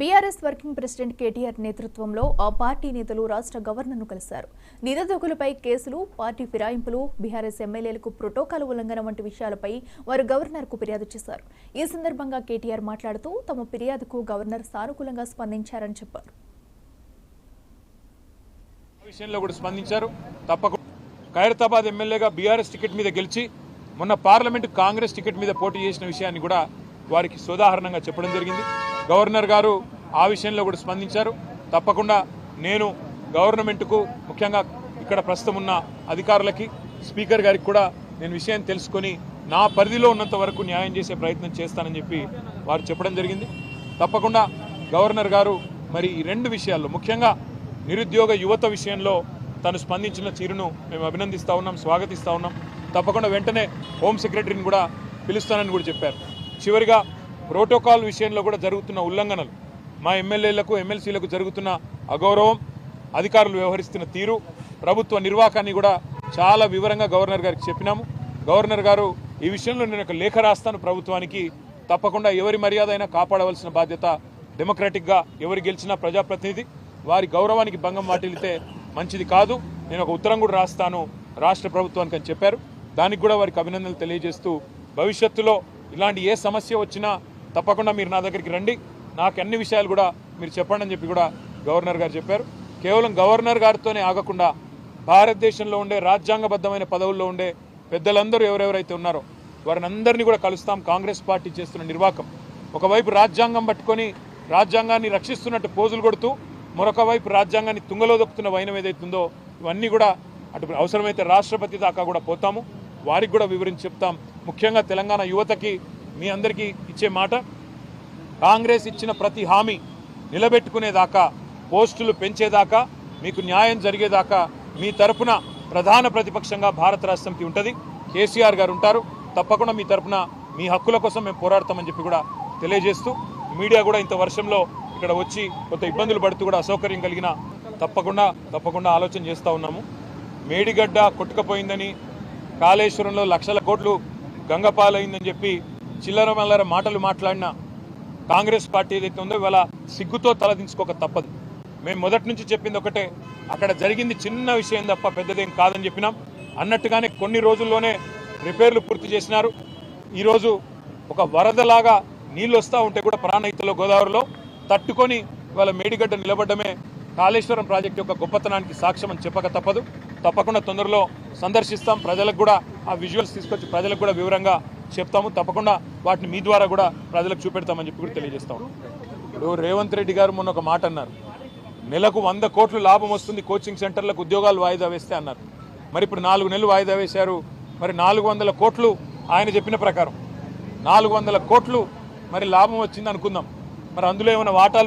BRS working president KTR నేతృత్వంలో ఆ party నేతలు రాష్ట్ర గవర్నర్ను కలిశారు. నిరుద్యోగులపై కేసులు, పార్టీ ఫిరాయింపులు, బీఆర్ఎస్ ఎమ్మెల్యేలకు ప్రోటోకాల్ ఉల్లంఘన వంటి విషయాలపై వారు గవర్నర్కు ఫిర్యాదు చేశారు. ఈ సందర్భంగా కేటీఆర్ మాట్లాడుతూ తమ ఫిర్యాదుకు గవర్నర్ సానుకూలంగా స్పందించారని చెప్పారు. ఖైరతాబాద్ ఎమ్మెల్యేగా బీఆర్ఎస్ టికెట్ మీద గెలిచి మొన్న పార్లమెంటు కాంగ్రెస్ టికెట్ మీద పోటీ చేసిన విషయాన్ని కూడా వారికి సోదాహరణంగా చెప్పడం జరిగింది. గవర్నర్ గారు ఆ విషయంలో కూడా స్పందించారు. తప్పకుండా నేను గవర్నమెంట్కు, ముఖ్యంగా ఇక్కడ ప్రస్తుతం ఉన్న అధికారులకి, స్పీకర్ గారికి కూడా నేను విషయం తెలుసుకొని నా పరిధిలో ఉన్నంత వరకు న్యాయం చేసే ప్రయత్నం చేస్తానని చెప్పి వారు చెప్పడం జరిగింది. తప్పకుండా గవర్నర్ గారు మరి ఈ రెండు విషయాల్లో, ముఖ్యంగా నిరుద్యోగ యువత విషయంలో తను స్పందించిన తీరును మేము అభినందిస్తూ ఉన్నాం, స్వాగతిస్తూ ఉన్నాం. తప్పకుండా వెంటనే హోమ్ సెక్రటరీని కూడా పిలుస్తానని కూడా చెప్పారు. చివరిగా ప్రోటోకాల్ విషయంలో కూడా జరుగుతున్న ఉల్లంఘనలు, మా ఎమ్మెల్యేలకు, ఎమ్మెల్సీలకు జరుగుతున్న అగౌరవం, అధికారులు వ్యవహరిస్తున్న తీరు, ప్రభుత్వ నిర్వాహకాన్ని కూడా చాలా వివరంగా గవర్నర్ గారికి చెప్పినాము. గవర్నర్ గారు ఈ విషయంలో నేను ఒక లేఖ రాస్తాను ప్రభుత్వానికి. తప్పకుండా ఎవరి మర్యాద అయినా కాపాడవలసిన బాధ్యత డెమోక్రాటిక్గా, ఎవరు గెలిచినా ప్రజాప్రతినిధి, వారి గౌరవానికి భంగం వాటిల్లితే మంచిది కాదు. నేను ఒక ఉత్తరం కూడా రాస్తాను రాష్ట్ర ప్రభుత్వానికి అని చెప్పారు. దానికి కూడా వారికి అభినందనలు తెలియజేస్తూ, భవిష్యత్తులో ఇలాంటి ఏ సమస్య వచ్చినా తప్పకుండా మీరు నా దగ్గరికి రండి, నాకు అన్ని విషయాలు కూడా మీరు చెప్పండి అని చెప్పి కూడా గవర్నర్ గారు చెప్పారు. కేవలం గవర్నర్ గారితోనే ఆగకుండా భారతదేశంలో ఉండే రాజ్యాంగబద్ధమైన పదవుల్లో ఉండే పెద్దలందరూ ఎవరెవరైతే ఉన్నారో వారిని అందరినీ కూడా కలుస్తాం. కాంగ్రెస్ పార్టీ చేస్తున్న నిర్వాకం, ఒకవైపు రాజ్యాంగం పట్టుకొని రాజ్యాంగాన్ని రక్షిస్తున్నట్టు పోజులు కొడుతూ, మరొక వైపు రాజ్యాంగాన్ని తుంగలో దొక్కుతున్న వైనం ఏదైతుందో ఇవన్నీ కూడా అటు అవసరమైతే రాష్ట్రపతి దాకా కూడా పోతాము, వారికి కూడా వివరించి చెప్తాం. ముఖ్యంగా తెలంగాణ యువతకి మీ అందరికీ ఇచ్చే మాట, కాంగ్రెస్ ఇచ్చిన ప్రతి హామీ నిలబెట్టుకునేదాకా, పోస్టులు పెంచేదాకా, మీకు న్యాయం జరిగేదాకా మీ తరపున ప్రధాన ప్రతిపక్షంగా భారత రాష్ట్రంకి ఉంటుంది. కేసీఆర్ గారు ఉంటారు. తప్పకుండా మీ తరపున మీ హక్కుల కోసం మేము పోరాడతామని చెప్పి కూడా తెలియజేస్తూ, మీడియా కూడా ఇంత వర్షంలో ఇక్కడ వచ్చి కొంత ఇబ్బందులు పడుతూ కూడా అసౌకర్యం కలిగిన తప్పకుండా ఆలోచన చేస్తూ ఉన్నాము. మేడిగడ్డ కొట్టుకపోయిందని, కాళేశ్వరంలో లక్షల కోట్లు గంగపాలైందని చెప్పి చిల్లర మల్లర మాటలు మాట్లాడిన కాంగ్రెస్ పార్టీ ఏదైతే ఉందో ఇవాళ సిగ్గుతో తలదించుకోక తప్పదు. మేము మొదటి నుంచి చెప్పింది ఒకటే, అక్కడ జరిగింది చిన్న విషయం తప్ప పెద్దదేం కాదని చెప్పినాం. అన్నట్టుగానే కొన్ని రోజుల్లోనే రిపేర్లు పూర్తి చేసినారు. ఈరోజు ఒక వరదలాగా నీళ్ళు వస్తూ ఉంటే కూడా ప్రాణహితలో గోదావరిలో తట్టుకొని ఇవాళ మేడిగడ్డ నిలబడ్డమే కాళేశ్వరం ప్రాజెక్టు యొక్క గొప్పతనానికి సాక్ష్యం అని చెప్పక తప్పదు. తప్పకుండా తొందరలో సందర్శిస్తాం. ప్రజలకు కూడా ఆ విజువల్స్ తీసుకొచ్చి ప్రజలకు కూడా వివరంగా చెప్తాము. తప్పకుండా వాటిని మీ ద్వారా కూడా ప్రజలకు చూపెడతామని చెప్పి కూడా తెలియజేస్తాము. ఇప్పుడు రేవంత్ రెడ్డి గారు మొన్న ఒక మాట అన్నారు, నెలకు 100 కోట్లు లాభం వస్తుంది కోచింగ్ సెంటర్లకు ఉద్యోగాలు వాయిదా వేస్తే అన్నారు. మరి ఇప్పుడు 4 నెలలు వాయిదా వేశారు. మరి 400 కోట్లు ఆయన చెప్పిన ప్రకారం 400 కోట్లు మరి లాభం వచ్చింది అనుకుందాం. మరి అందులో ఏమైనా వాటాలు